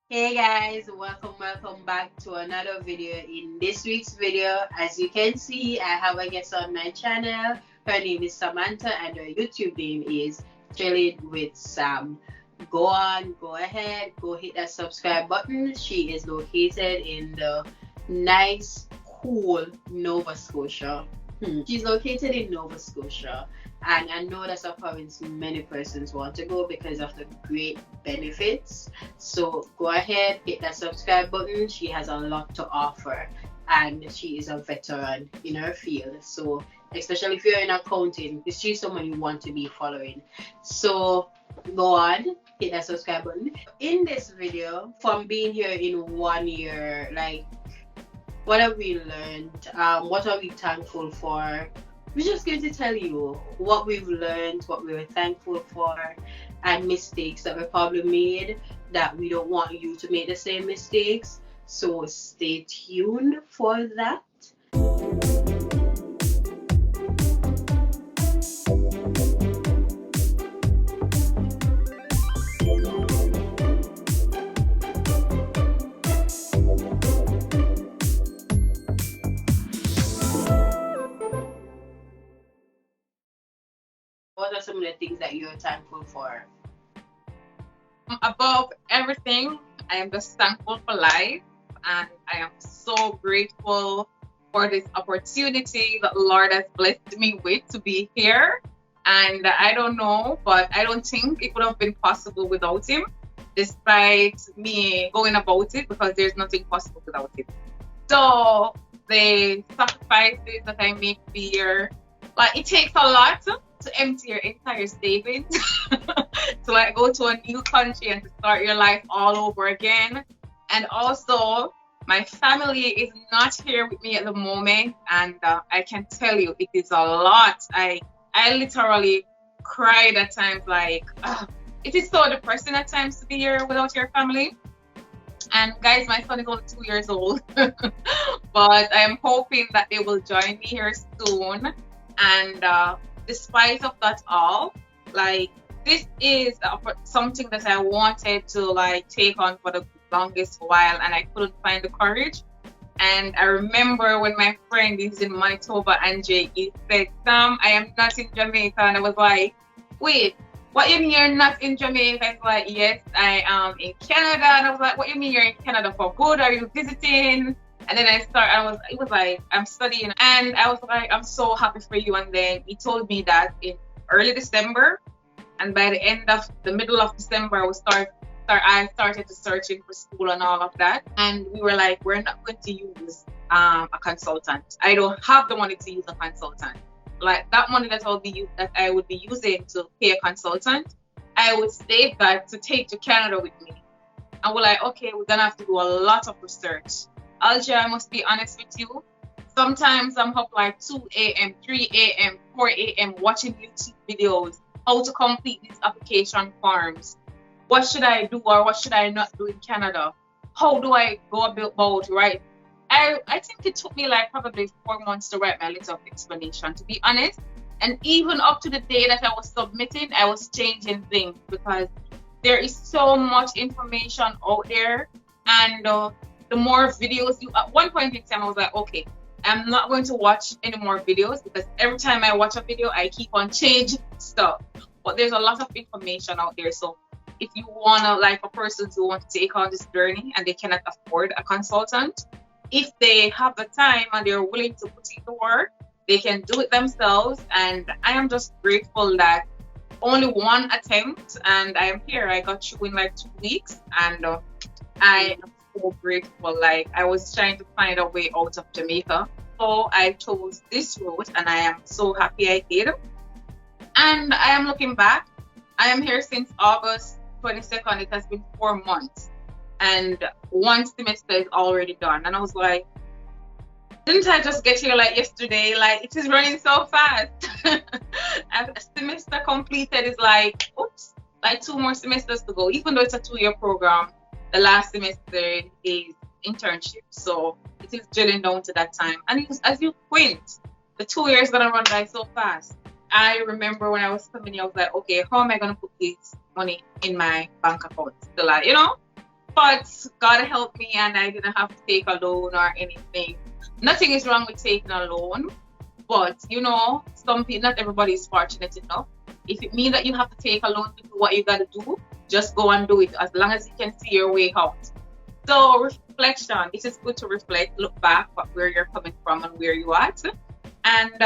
Hey guys, welcome back to another video. In this week's video, as you can see, I have a guest on my channel. Her name is Samantha and her YouTube name is Chilling with Sam. Go ahead, go hit that subscribe button. She is located in the nice, cool Nova Scotia. She's located in Nova Scotia, and I know that's a province many persons want to go because of the great benefits. So go ahead, hit that subscribe button. She has a lot to offer, and she is a veteran in her field. So especially if you're in accounting, she's someone you want to be following. So go on, hit that subscribe button. In this video, from being here in 1 year, like what have we learned? What are we thankful for? We're just going to tell you what we've learned, what we were thankful for, and mistakes that we probably made that we don't want you to make the same mistakes. So stay tuned for that. What are some of the things that you're thankful for? Above everything, I am just thankful for life, and I am so grateful for this opportunity that the Lord has blessed me with to be here. And I don't know, but I don't think it would have been possible without Him, despite me going about it, because there's nothing possible without Him. So the sacrifices that I make to be here, like it takes a lot to empty your entire savings to like go to a new country and to start your life all over again. And also, my family is not here with me at the moment, and I can tell you it is a lot. I literally cried at times, like it is so depressing at times to be here without your family. And guys, my son is only 2 years old, but I'm hoping that they will join me here soon. And despite of that all, like this is something that I wanted to like take on for the longest while, and I couldn't find the courage. And I remember when my friend is in Manitoba, Andre, he said, Sam, I am not in Jamaica. And I was like, wait, what you mean you're not in Jamaica? I was like, yes, I am in Canada. And I was like, what you mean you're in Canada for good? Are you visiting? And then it was like, I'm studying. And I was like, I'm so happy for you. And then he told me that in early December, and by the middle of December, I started to searching for school and all of that. And we were like, we're not going to use a consultant. I don't have the money to use a consultant. Like that money that I would be using to pay a consultant, I would save that to take to Canada with me. And we're like, okay, we're gonna have to do a lot of research. Aldria, I must be honest with you. Sometimes I'm up like 2 a.m., 3 a.m., 4 a.m. watching YouTube videos, how to complete these application forms. What should I do or what should I not do in Canada? How do I go about right? I think it took me like probably 4 months to write my letter of explanation, to be honest. And even up to the day that I was submitting, I was changing things because there is so much information out there. And the more videos at one point in time, I was like, okay, I'm not going to watch any more videos because every time I watch a video, I keep on changing stuff. But there's a lot of information out there. So if you wanna, like a person who wants to take on this journey and they cannot afford a consultant, if they have the time and they're willing to put in the work, they can do it themselves. And I am just grateful that only one attempt and I am here. I got through in like 2 weeks, and I am so grateful. Like I was trying to find a way out of Jamaica, so I chose this route, and I am so happy I did. And I am looking back. I am here since August 22nd. It has been 4 months, and one semester is already done. And I was like, didn't I just get here like yesterday? Like it is running so fast. And a semester completed is like, oops, like 2 more semesters to go. Even though it's a 2-year program, the last semester is internship. So it is drilling down to that time. And it was, as you went, the 2 years gonna run by so fast. I remember when I was coming here, I was like, okay, how am I gonna put this money in my bank account? So like, But God helped me, and I didn't have to take a loan or anything. Nothing is wrong with taking a loan, but you know, some people, not everybody is fortunate enough. If it means that you have to take a loan to do what you got to do, just go and do it as long as you can see your way out. So reflection, it is good to reflect, look back at where you're coming from and where you at. And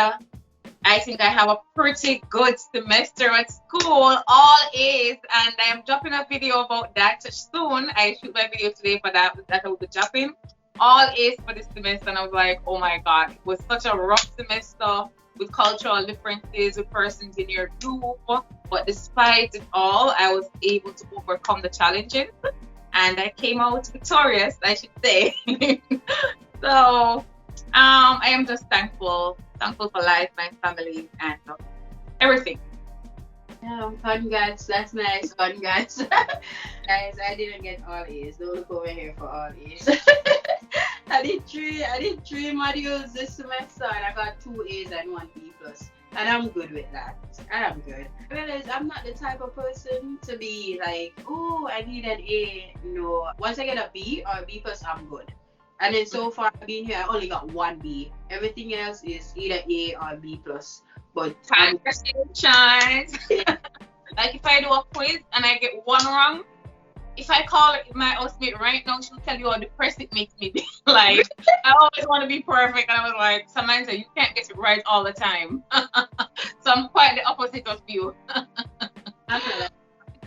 I think I have a pretty good semester at school, all A's, and I am dropping a video about that soon. I shoot my video today for that I will be dropping. All A's for this semester, and I was like, oh my God, it was such a rough semester with cultural differences with persons in your group. But despite it all, I was able to overcome the challenges, and I came out victorious, I should say. So I am just thankful for life, my family, and everything. Yeah, congrats. That's nice. Congrats. Guys, I didn't get all A's. Don't look over here for all A's. I did three modules this semester, and I got 2 A's and 1 B plus. And I'm good with that. I am good. I realize I'm not the type of person to be like, oh, I need an A. No. Once I get a B or a B plus, I'm good. And then so far being here, I only got 1 B. Everything else is either A or B plus. But congratulations. Like if I do a quiz and I get 1 wrong, if I call my housemate right now, she'll tell you how depressed it makes me be. Like I always want to be perfect, and I was like, Samantha, you can't get it right all the time. So I'm quite the opposite of you.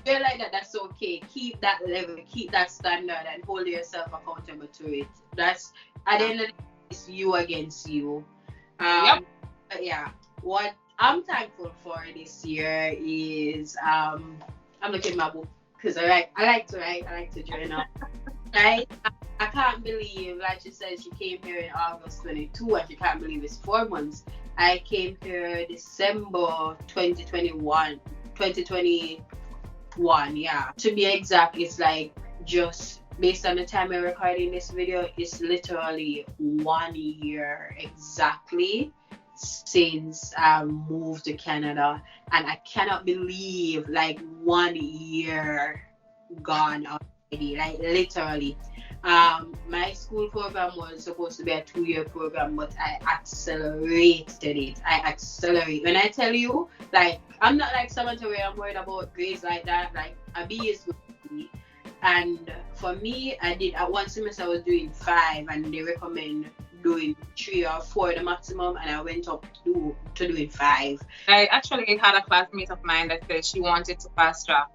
Feel like that, that's okay. Keep that level, keep that standard, and hold yourself accountable to it. That's at the end of the day, it's you against you. Yep. But yeah, what I'm thankful for this year is I'm looking at my book because I like to write, I like to journal. Right? I can't believe, like she said, she came here in August 22, and she can't believe it's 4 months. I came here December 2021, yeah. To be exact, it's like just based on the time we're recording this video, it's literally 1 year exactly since I moved to Canada, and I cannot believe like 1 year gone already, like literally. My school program was supposed to be a 2-year program, but I accelerated it. When I tell you, like, I'm not like someone to where I'm worried about grades like that. Like, a B is good for me. And for me, I did at one semester I was doing 5, and they recommend doing 3 or 4 the maximum, and I went up to doing 5. I actually had a classmate of mine that said she wanted to fast track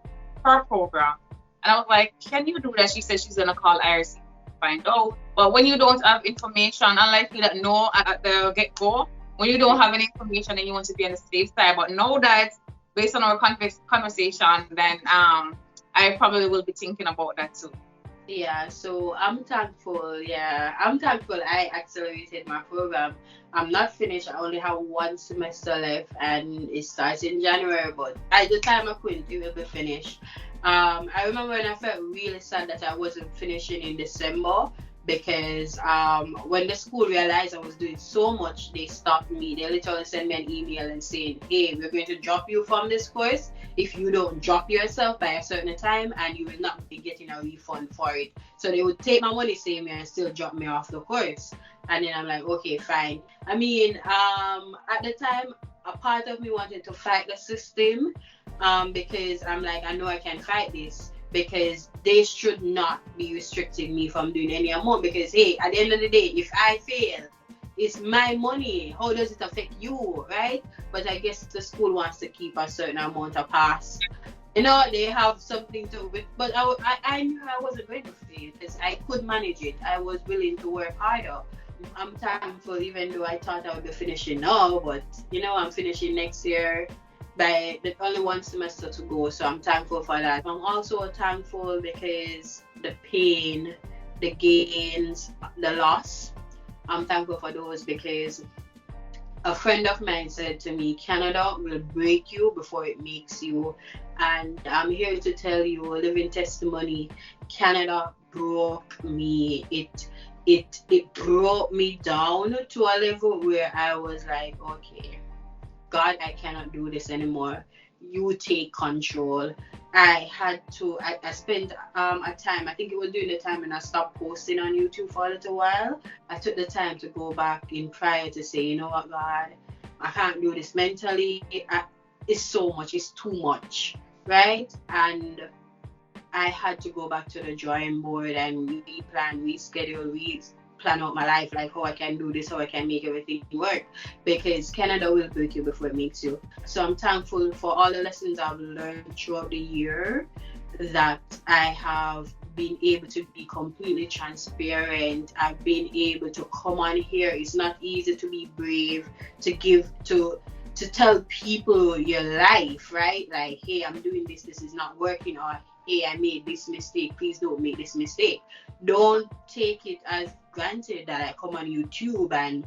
her program. And I was like, can you do that? She said she's going to call IRC to find out. But when you don't have information, unlike you that know at the get-go, when you don't have any information and you want to be on the safe side, but know that based on our conversation, then I probably will be thinking about that too. Yeah, so I'm thankful. Yeah, I'm thankful I accelerated my program. I'm not finished. I only have 1 semester left, and it starts in January. But at the time I quit, it will be finished. I remember when I felt really sad that I wasn't finishing in December, because when the school realized I was doing so much, they stopped me. They literally sent me an email and saying, hey, we're going to drop you from this course if you don't drop yourself by a certain time, and you will not be getting a refund for it. So they would take my money same year and still drop me off the course. And then I'm like, okay, fine. I mean, at the time, a part of me wanted to fight the system, because I'm like, I know I can fight this, because they should not be restricting me from doing any amount, because hey, at the end of the day, if I fail, it's my money. How does it affect you, right? But I guess the school wants to keep a certain amount of pass. You know, they have something to do with, but I knew I wasn't going to fail because I could manage it. I was willing to work harder. I'm thankful, even though I thought I would be finishing now, but you know, I'm finishing next year. By the only 1 semester to go, so I'm thankful for that. I'm also thankful because the pain, the gains, the loss, I'm thankful for those, because a friend of mine said to me, Canada will break you before it makes you. And I'm here to tell you, living testimony, Canada broke me. It brought me down to a level where I was like, okay, God, I cannot do this anymore. you take control. I had to, I spent a time, I think it was during the time when I stopped posting on YouTube for a little while. I took the time to go back in prayer to say, you know what, God, I can't do this mentally. It's so much, it's too much, right? And I had to go back to the drawing board and replan, reschedule, plan out my life, like how I can do this, how I can make everything work, because Canada will break you before it makes you. So I'm thankful for all the lessons I've learned throughout the year, that I have been able to be completely transparent. I've been able to come on here. It's not easy to be brave, to tell people your life, right? Like, hey, I'm doing this is not working, or hey, I made this mistake, please don't make this mistake. Don't take it as granted that I come on YouTube and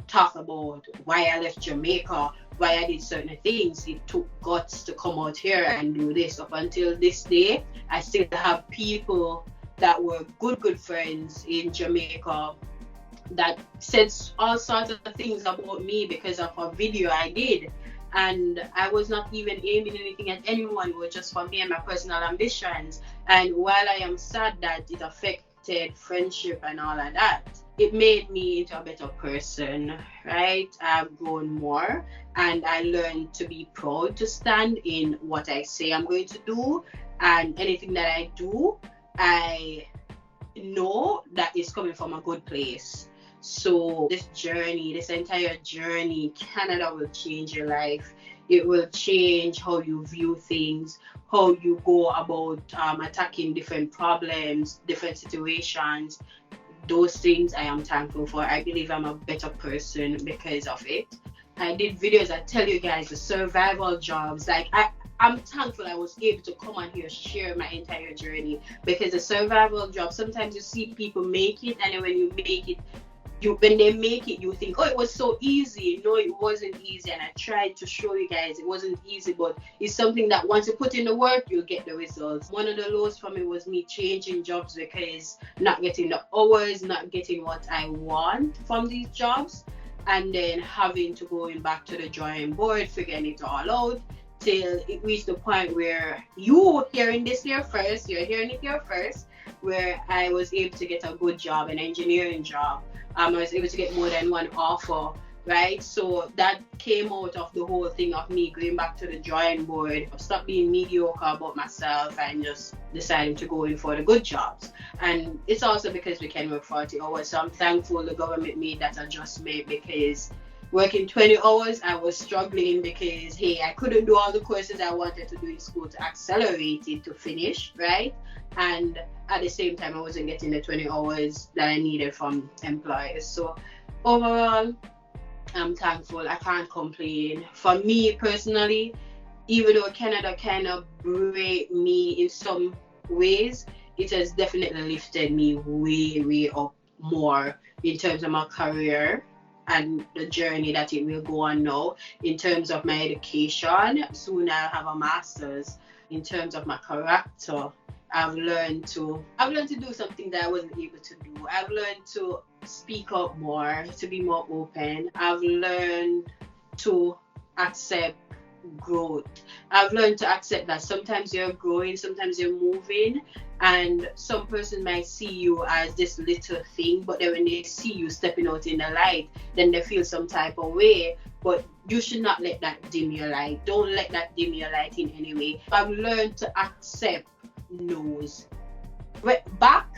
talk about why I left Jamaica, why I did certain things. It took guts to come out here and do this. Up until this day, I still have people that were good friends in Jamaica that said all sorts of things about me because of a video I did. And I was not even aiming anything at anyone. It was just for me and my personal ambitions. And while I am sad that it affected friendship and all of that, it made me into a better person, right? I've grown more, and I learned to be proud to stand in what I say I'm going to do. And anything that I do, I know that it's coming from a good place. So this journey, this entire journey, Canada will change your life. It will change how you view things, how you go about attacking different problems, different situations. Those things I am thankful for. I believe I'm a better person because of it. I did videos that tell you guys the survival jobs. Like, I'm thankful I was able to come on here, share my entire journey, because the survival job, sometimes you see people make it, and then when you make it, when they make it, you think, oh, it was so easy. No, it wasn't easy. And I tried to show you guys it wasn't easy, but it's something that once you put in the work, you'll get the results. One of the lows for me was me changing jobs because not getting the hours, not getting what I want from these jobs, and then having to going back to the drawing board, figuring it all out, till it reached the point where you're hearing it here first, where I was able to get a good job, an engineering job. I was able to get more than one offer, right? So that came out of the whole thing of me going back to the drawing board, stop being mediocre about myself and just deciding to go in for the good jobs. And it's also because we can work 40 hours. So I'm thankful the government made that adjustment, because working 20 hours, I was struggling because, hey, I couldn't do all the courses I wanted to do in school to accelerate it to finish, right? And at the same time, I wasn't getting the 20 hours that I needed from employers. So overall, I'm thankful. I can't complain. For me personally, even though Canada kind of break me in some ways, it has definitely lifted me way up more in terms of my career and the journey that it will go on now. In terms of my education, soon I'll have a master's. In terms of my character, I've learned to do something that I wasn't able to do. I've learned to speak up more, to be more open. I've learned to accept growth. I've learned to accept that sometimes you're growing, sometimes you're moving, and some person might see you as this little thing, but then when they see you stepping out in the light, then they feel some type of way. But you should not let that dim your light. Don't let that dim your light in any way. I've learned to accept no's. Back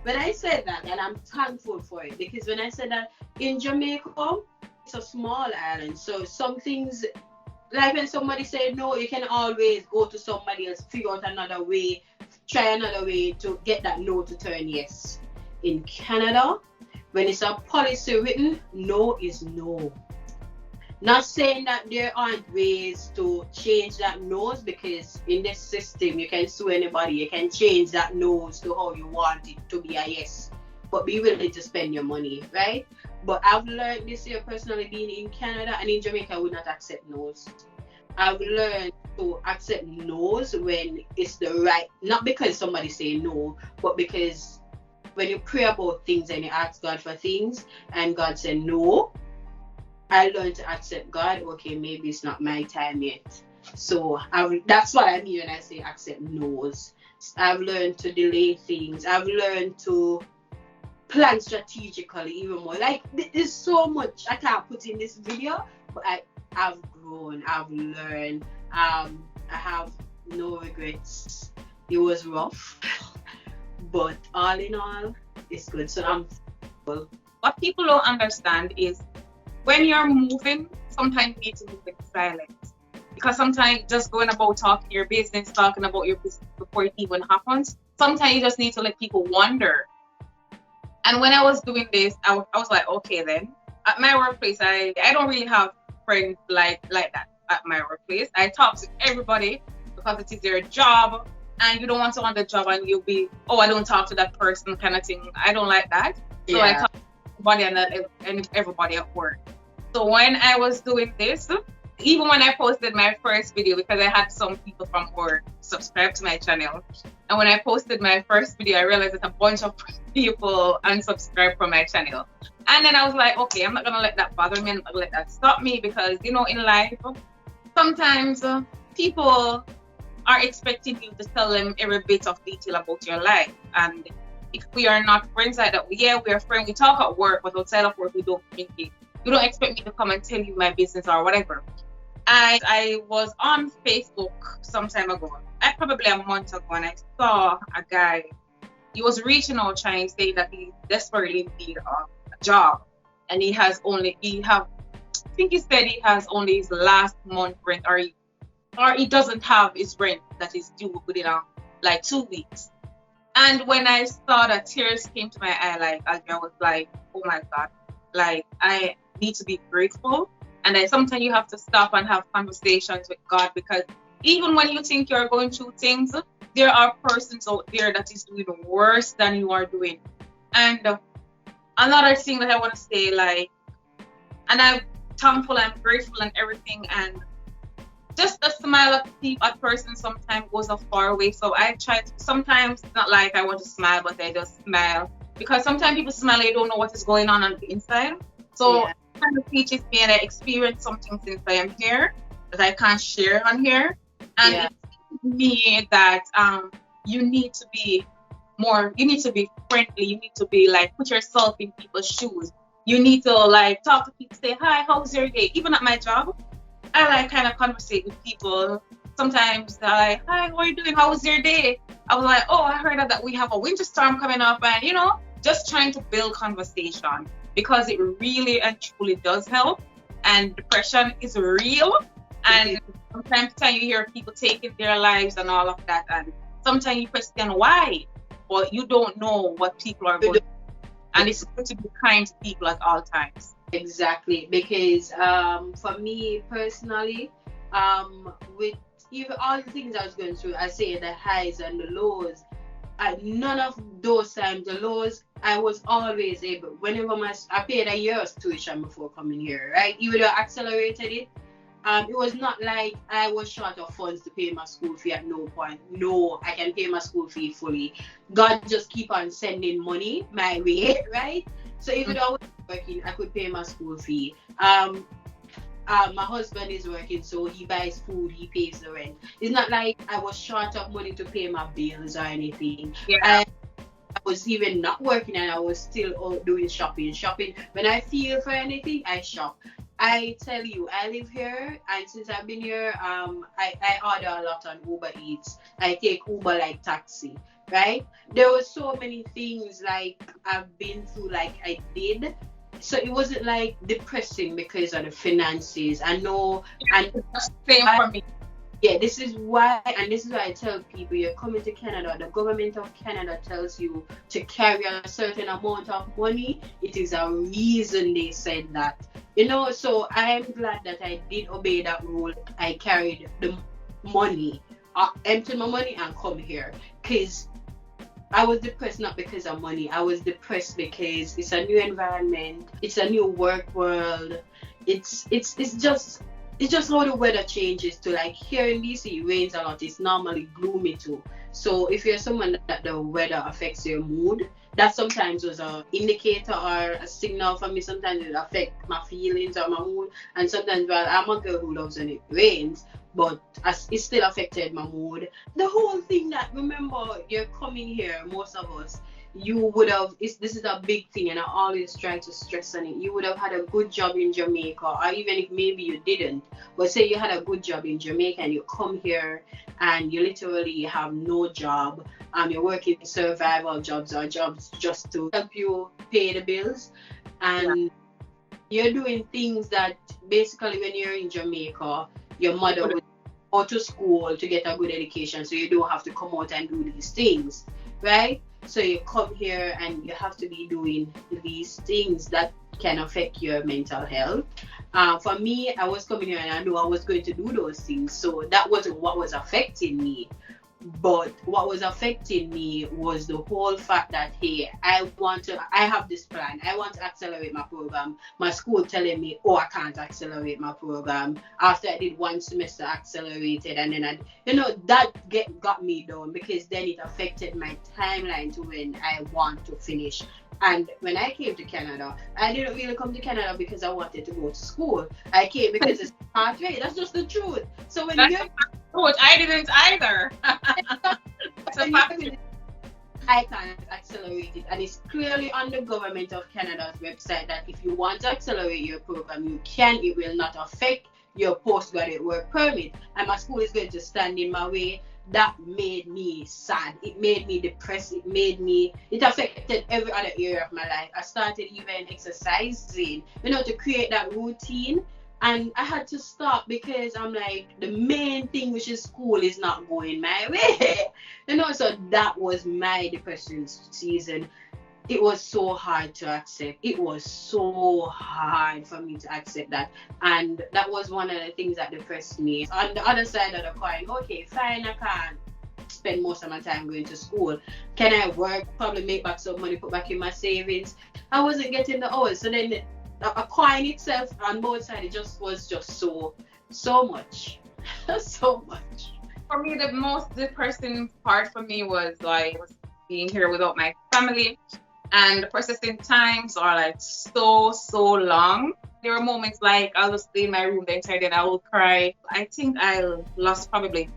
when I said that, and I'm thankful for it, because when I said that in Jamaica, it's a small island, so some things, like when somebody said no, you can always go to somebody else, figure out another way, try another way to get that no to turn yes. In Canada, when it's a policy written, no is no. Not saying that there aren't ways to change that nose, because in this system you can sue anybody, you can change that nose to how you want it to be a yes, but be willing to spend your money, right? But I've learned this year personally, being in Canada and in Jamaica, I would not accept no's. I've learned to accept no's when it's the right, not because somebody say no, but because when you pray about things and you ask God for things and God said no, I learned to accept God. Okay, maybe it's not my time yet. So that's what I mean when I say accept no's. I've learned to delay things. I've learned to plan strategically even more. Like, there's so much I can't put in this video, but I've grown, I've learned. I have no regrets. It was rough, but all in all, it's good. So I'm thankful. What people don't understand is when you're moving, sometimes you need to move in silence. Because sometimes just going about talking your business, talking about your business before it even happens, sometimes you just need to let people wonder. And when I was doing this, I was like, okay then. At my workplace, I don't really have friends like that at my workplace. I talk to everybody because it is their job, and you don't want to on the job and you'll be, oh, I don't talk to that person kind of thing. I don't like that. So I talk to everybody and everybody at work. So when I was doing this, even when I posted my first video, because I had some people from work subscribe to my channel, and when I posted my first video, I realized that a bunch of people unsubscribed from my channel. And then I was like, okay, I'm not gonna let that bother me, I'm not gonna let that stop me, because in life, sometimes people are expecting you to tell them every bit of detail about your life. And if we are not friends like that, we are friends, we talk at work, but outside of work, we don't communicate. You don't expect me to come and tell you my business or whatever. I was on Facebook some time ago, probably a month ago, and I saw a guy. He was reaching out trying to say that he desperately needed a job, and I think he said he has only his last month rent, or he doesn't have his rent that is due within like 2 weeks. And when I saw that, tears came to my eye. Like, I was like, oh my God, like, I need to be grateful. And then sometimes you have to stop and have conversations with God, because even when you think you're going through things, there are persons out there that is doing worse than you are doing. And another thing that I want to say, like, and I'm thankful and grateful and everything, and just a smile at person sometimes goes a far way. So I try to, sometimes it's not like I want to smile, but I just smile, because sometimes people smile and you don't know what is going on the inside. So it kind of teaches me, and I experienced something since I am here that I can't share on here. And it teaches me that you need to be friendly, you need to be like, put yourself in people's shoes. You need to like talk to people, say, hi, how's your day? Even at my job, I like kind of conversate with people. Sometimes they're like, hi, how are you doing? How was your day? I was like, oh, I heard that we have a winter storm coming up, and just trying to build conversation, because it really and truly does help. And depression is real, and from time to time you hear people taking their lives and all of that, and sometimes you question why, but you don't know what people are going through. And it's good to be kind to people at all times. Exactly, because for me personally, with even all the things I was going through, I say the highs and the lows, none of those times, the lows, I was always able, whenever I paid a year's tuition before coming here, right? Even though I accelerated it, it was not like I was short of funds to pay my school fee at no point. No, I can pay my school fee fully. God just keep on sending money my way, right? So even though I was working, I could pay my school fee. My husband is working, so he buys food, he pays the rent. It's not like I was short of money to pay my bills or anything. I was even not working, and I was still out doing shopping. When I feel for anything, I shop. I tell you, I live here, and since I've been here, I order a lot on Uber Eats. I take Uber like taxi, right? There were so many things like I've been through, like I did. So it wasn't like depressing because of the finances. I know, and same for me. Yeah, this is why I tell people, you're coming to Canada, the government of Canada tells you to carry a certain amount of money. It is a reason they said that. So I am glad that I did obey that rule. I carried the money, emptied my money and come here. Because I was depressed not because of money. I was depressed because it's a new environment. It's a new work world. It's just how the weather changes to, like, here in BC it rains a lot. It's normally gloomy too. So if you're someone that the weather affects your mood, that sometimes was a indicator or a signal for me. Sometimes it affect my feelings or my mood, and sometimes, well, I'm a girl who loves when it rains, but as it still affected my mood. The whole thing that, remember, you're coming here, most of us, you would have, this is a big thing, and I always try to stress on it. You would have had a good job in Jamaica, or even if maybe you didn't, but say you had a good job in Jamaica and you come here and you literally have no job. You're working survival jobs or jobs just to help you pay the bills, and you're doing things that basically when you're in Jamaica, your mother would go to school to get a good education, so you don't have to come out and do these things, right? So you come here and you have to be doing these things that can affect your mental health. For me, I was coming here and I knew I was going to do those things, so that wasn't what was affecting me. But what was affecting me was the whole fact that, hey, I have this plan. I want to accelerate my program. My school telling me, oh, I can't accelerate my program. After I did one semester accelerated, and then that got me down, because then it affected my timeline to when I want to finish. And when I came to Canada, I didn't really come to Canada because I wanted to go to school. I came because it's pathway. That's just the truth. So when you I didn't either. I can't accelerate it, and it's clearly on the government of Canada's website that if you want to accelerate your program, you can. It will not affect your postgraduate work permit, and my school is going to stand in my way. That made me sad. It made me depressed. It affected every other area of my life. I started even exercising, to create that routine. And I had to stop because I'm like, the main thing, which is school, is not going my way. So that was my depression season. It was so hard to accept. It was so hard for me to accept that. And that was one of the things that depressed me. On the other side of the coin, okay, fine, I can't spend most of my time going to school. Can I work, probably make back some money, put back in my savings? I wasn't getting the hours. So then a coin itself on both sides, it just was so much. So much. For me, the most depressing part for me was being here without my family. And the processing times are like so long. There were moments like I'll just stay in my room the entire day and I will cry. I think I lost probably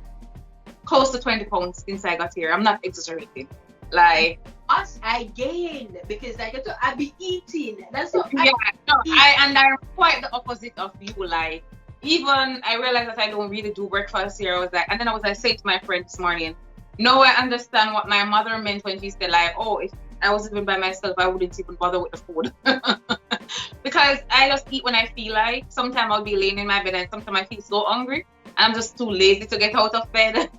close to 20 pounds since I got here. I'm not exaggerating. Like us, I gained because I be eating. That's what I'm quite the opposite of you. Like, even I realized that I don't really do breakfast here. I was saying to my friend this morning, no, I understand what my mother meant when she said, like, oh, if I was living by myself, I wouldn't even bother with the food. Because I just eat when I feel like. Sometimes I'll be laying in my bed and sometimes I feel so hungry. I'm just too lazy to get out of bed.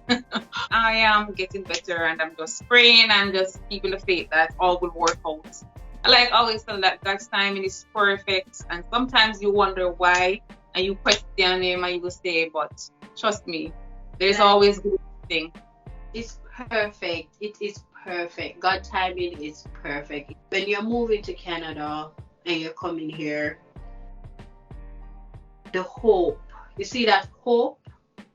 I am getting better and I'm just praying and just keeping the faith that all will work out. I like always feel that God's timing is perfect, and sometimes you wonder why and you question him and you will say, but trust me, there's always good thing. It's perfect. It is perfect. God's timing is perfect. When you're moving to Canada and you're coming here, the hope, you see that hope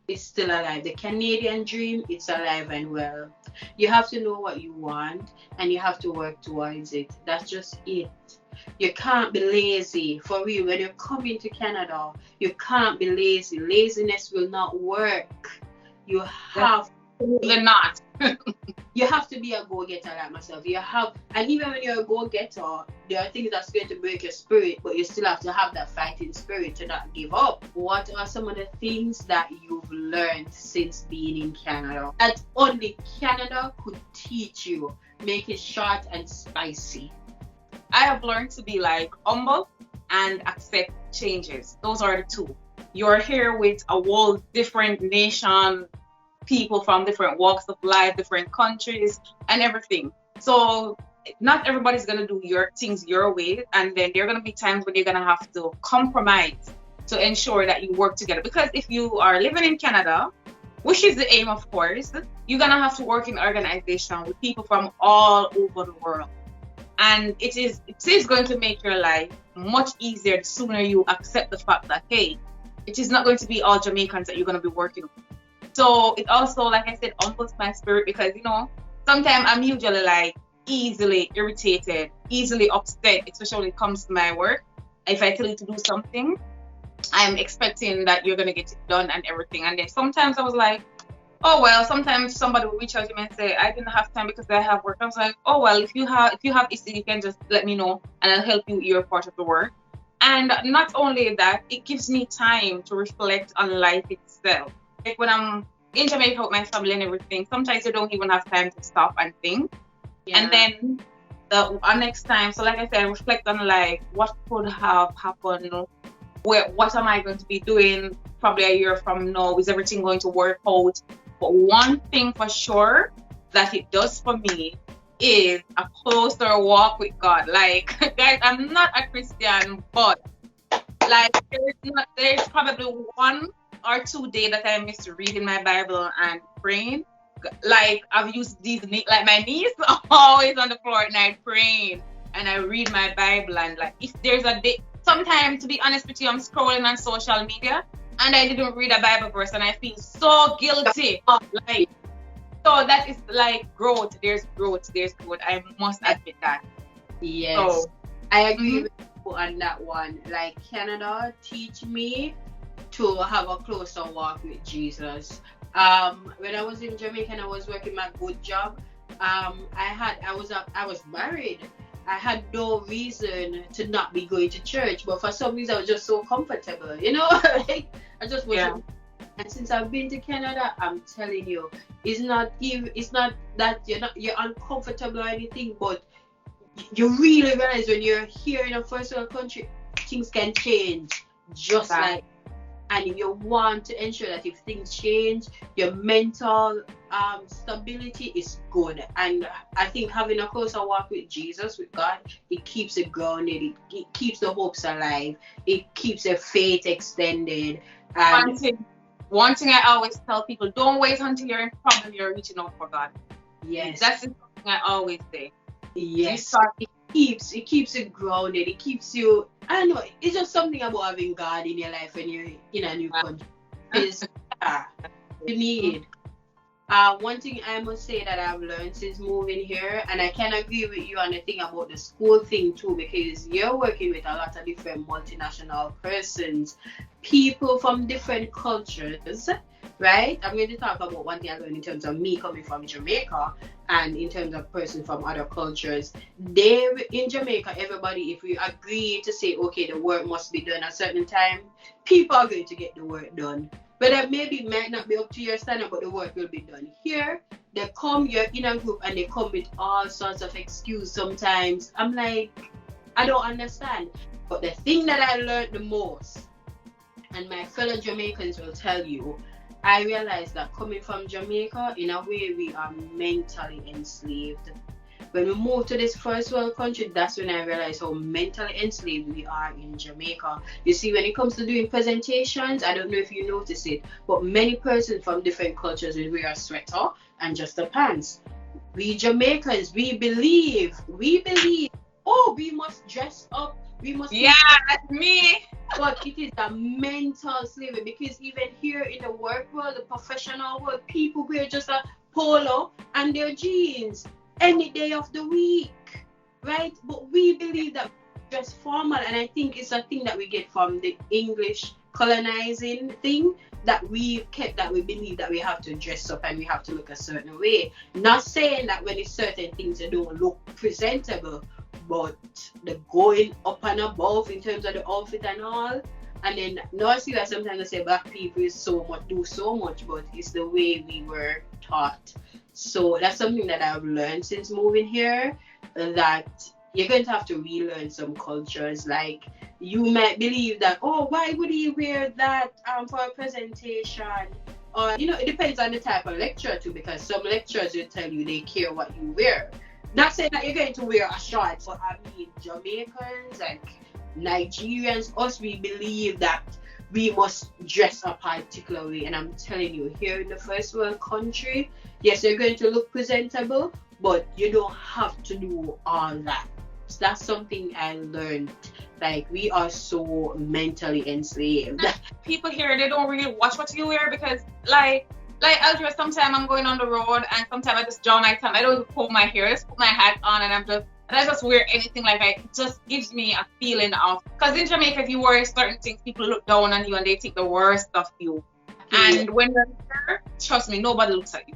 is still alive. The Canadian dream, it's alive and well. You have to know what you want and you have to work towards it. That's just it. You can't be lazy. For real, when you're coming to Canada, you can't be lazy. Laziness will not work. You have not. You have to be a go-getter like myself. And even when you're a go-getter, there are things that's going to break your spirit, but you still have to have that fighting spirit to not give up. What are some of the things that you've learned since being in Canada that only Canada could teach you? Make it short and spicy. I have learned to be humble and accept changes. Those are the two. You're here with a whole different nation, people from different walks of life, different countries and everything. So not everybody's going to do your things your way, and then there are going to be times when you're going to have to compromise to ensure that you work together. Because if you are living in Canada, which is the aim, of course, you're going to have to work in organization with people from all over the world. And it is going to make your life much easier the sooner you accept the fact that, hey, it is not going to be all Jamaicans that you're going to be working with. So it also, like I said, humbles my spirit because, sometimes I'm usually like easily irritated, easily upset, especially when it comes to my work. If I tell you to do something, I'm expecting that you're going to get it done and everything. And then sometimes I was like, oh, well, sometimes somebody will reach out to me and say, I didn't have time because I have work. I was like, oh, well, if you have issue, you can just let me know and I'll help you with your part of the work. And not only that, it gives me time to reflect on life itself. Like when I'm in Jamaica with my family and everything, sometimes you don't even have time to stop and think. Yeah. And then the next time, so like I said, I reflect on life, what could have happened, what am I going to be doing probably a year from now? Is everything going to work out? But one thing for sure that it does for me is a closer walk with God. Like, guys, I'm not a Christian, but like there's probably 1 or 2 days that I miss reading my Bible and praying. Like I've used like my knees are always on the floor at night praying, and I read my Bible. And like if there's a day, sometimes to be honest with you, I'm scrolling on social media and I didn't read a Bible verse and I feel so guilty. Like, so that is like growth. There's growth. I must admit that. Yes. So, I agree with you on that one. Like Canada teach me to have a closer walk with Jesus. When I was in Jamaica and I was working my good job, I was married. I had no reason to not be going to church, but for some reason I was just so comfortable, like I just wasn't. Yeah. And since I've been to Canada, I'm telling you, it's not that you're uncomfortable or anything, but you really realize when you're here in a first world country, things can change just like. And you want to ensure that if things change, your mental stability is good. And I think having a closer walk with Jesus, with God, it keeps it grounded. It keeps the hopes alive. It keeps the faith extended. And one thing I always tell people, don't wait until you're in problem, you're reaching out for God. Yes. That's something I always say. Yes. It keeps it grounded. It keeps you, I don't know, it's just something about having God in your life when you're in a new country. It's you need. One thing I must say that I've learned since moving here, and I can agree with you on the thing about the school thing too, because you're working with a lot of different multinational persons, people from different cultures, right? I'm going to talk about one thing I learned in terms of me coming from Jamaica and in terms of person from other cultures. In Jamaica, everybody, if we agree to say, okay, the work must be done at a certain time, people are going to get the work done. But that maybe might not be up to your standard, but the work will be done. Here, you're in a group and they come with all sorts of excuses sometimes. I'm like, I don't understand. But the thing that I learned the most, and my fellow Jamaicans will tell you, I realized that coming from Jamaica, in a way, we are mentally enslaved. When we moved to this first world country, that's when I realized how mentally enslaved we are in Jamaica. You see, when it comes to doing presentations, I don't know if you notice it, but many persons from different cultures will wear a sweater and just the pants. We Jamaicans, we believe, oh, we must dress up. Yeah, that's me. But it is a mental slavery, because even here in the work world, the professional world, people wear just a polo and their jeans any day of the week, right? But we believe that dress formal, and I think it's a thing that we get from the English colonizing thing that we believe that we have to dress up and we have to look a certain way. Not saying that when it's certain things they don't look presentable, but the going up and above in terms of the outfit and all. And then now I see that sometimes I say black people do so much, but it's the way we were taught. So that's something that I've learned since moving here, that you're going to have to relearn some cultures. Like, you might believe that, oh, why would he wear that for a presentation? Or, it depends on the type of lecturer too, because some lecturers will tell you they care what you wear. Not saying that you're going to wear a short, but I mean, Jamaicans and Nigerians, us, we believe that we must dress a particular way. And I'm telling you, here in the first world country, yes, you're going to look presentable, but you don't have to do all that. So that's something I learned. Like, we are so mentally enslaved. People here, they don't really watch what you wear, because, like, Like Aldria, sometimes I'm going on the road and sometimes I just draw my time. I don't even comb my hair, I just put my hat on and I just wear anything like that. It just gives me a feeling of, because in Jamaica, if you wear certain things, people look down on you and they think the worst of you. And when you're here, trust me, nobody looks at you.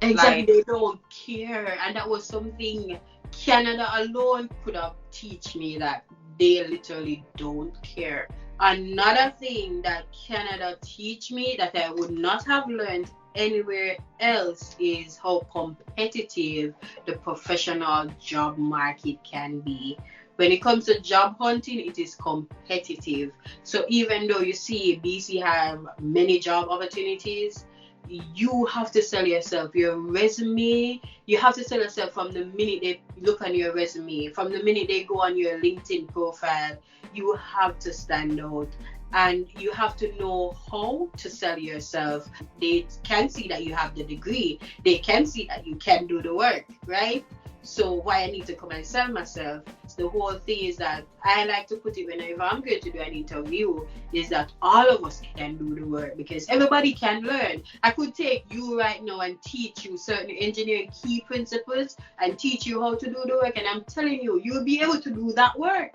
Exactly, they don't care. And that was something Canada alone could have teach me, that they literally don't care. Another thing that Canada teach me that I would not have learned anywhere else is how competitive the professional job market can be. When it comes to job hunting, it is competitive. So even though you see BC have many job opportunities, you have to sell yourself. Your resume, you have to sell yourself from the minute they look on your resume, from the minute they go on your LinkedIn profile. You have to stand out and you have to know how to sell yourself. They can see that you have the degree, they can see that you can do the work, right? So why I need to come and sell myself? The whole thing is that I like to put it whenever I'm going to do an interview is that all of us can do the work, because everybody can learn. I could take you right now and teach you certain engineering key principles and teach you how to do the work, and I'm telling you, you'll be able to do that work.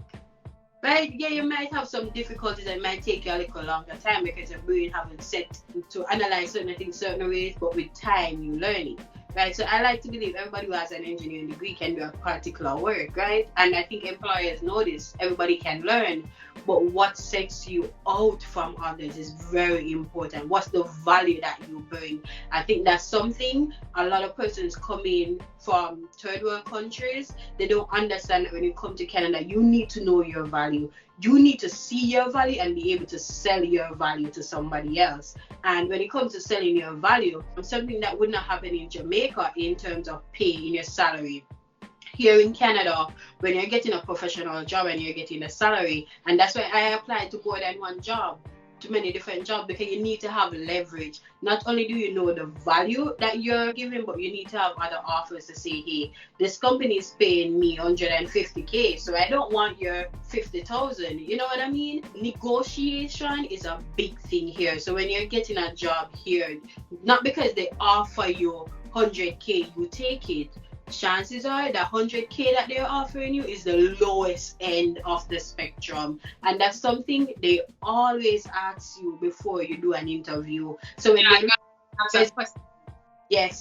Right? Yeah, you might have some difficulties and it might take you a little longer time because your brain haven't set to analyze certain things certain ways, but with time you learn it. Right? So I like to believe everybody who has an engineering degree can do a particular work, right? And I think employers know this. Everybody can learn, but what sets you out from others is very important. What's the value that you bring? I think that's something a lot of persons coming from third world countries, they don't understand that when you come to Canada, you need to know your value. You need to see your value and be able to sell your value to somebody else. And when it comes to selling your value, something that would not happen in Jamaica in terms of pay in your salary. Here in Canada, when you're getting a professional job and you're getting a salary, and that's why I applied to more than one job, to many different jobs, because you need to have leverage. Not only do you know the value that you're giving, but you need to have other offers to say, hey, this company is paying me 150K, so I don't want your 50,000. You know what I mean? Negotiation is a big thing here. So when you're getting a job here, not because they offer you 100K, you take it. Chances are that 100K that they're offering you is the lowest end of the spectrum, and that's something they always ask you before you do an interview. So when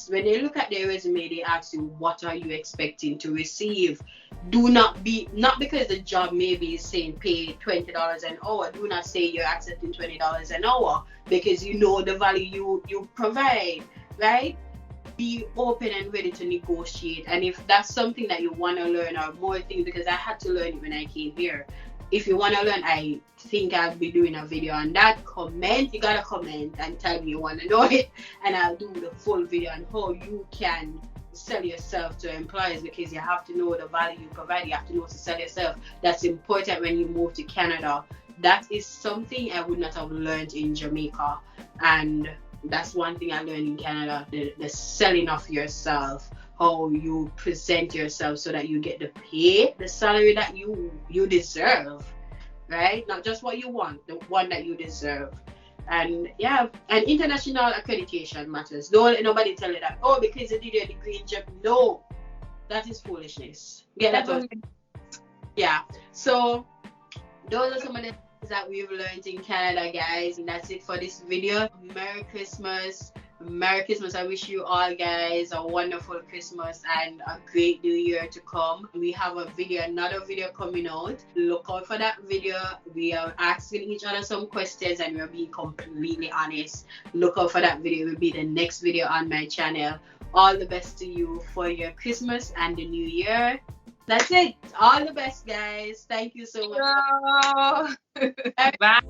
when they look at their resume, they ask you, what are you expecting to receive? Do not because the job maybe is saying pay $20 an hour, do not say you're accepting $20 an hour, because you know the value you provide, right? Be open and ready to negotiate. And if that's something that you want to learn, or more things, because I had to learn it when I came here. If you want to learn, I think I'll be doing a video on that. You gotta comment and tell me you want to know it, and I'll do the full video on how you can sell yourself to employers, because you have to know the value you provide. You have to know to sell yourself. That's important when you move to Canada. That is something I would not have learned in Jamaica, and that's one thing I learned in Canada, the selling of yourself, how you present yourself so that you get the pay, the salary that you deserve, right? Not just what you want, the one that you deserve. And yeah, and international accreditation matters. Don't let nobody tell you that, oh, because you did your degree in Japan. No, that is foolishness. Get that out. Yeah. So those are some of the that we've learned in Canada, guys, and that's it for this video. Merry Christmas. I wish you all guys a wonderful Christmas and a great new year to come. We have another video coming out. Look out for that video. We are asking each other some questions and we're being completely honest. Look out for that video. It will be the next video on my channel. All the best to you for your Christmas and the new year. That's it. All the best, guys. Thank you so much. Bye.